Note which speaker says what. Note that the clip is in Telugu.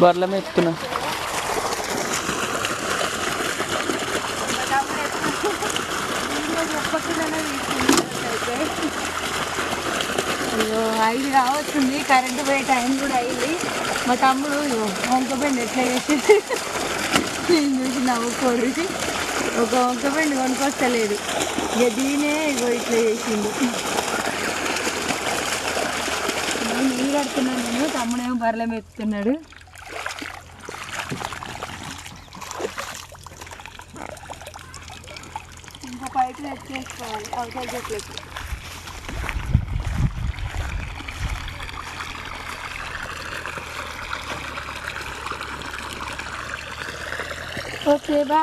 Speaker 1: బర్ల మెత్తున్నా
Speaker 2: అయ్యో 5 కావచ్చుంది, కరెంటు పోయే టైం కూడా అయింది. మా తమ్ముడు వంకపెండి ఎట్లా చేసి నేను చూసి నవ్వుకోడు. ఒక వంకపెండి కొనుక్కొస్తలేదు, ఇక దీనే ఇగో ఇట్లా చేసిండు. నీళ్ళు కడుతున్నాను నేను, తమ్ముడేమో బర్రెలు మెత్తున్నాడు. ఇంకా పైకి తెచ్చేసుకోవాలి అవసరం చెట్లకి. Okay bye.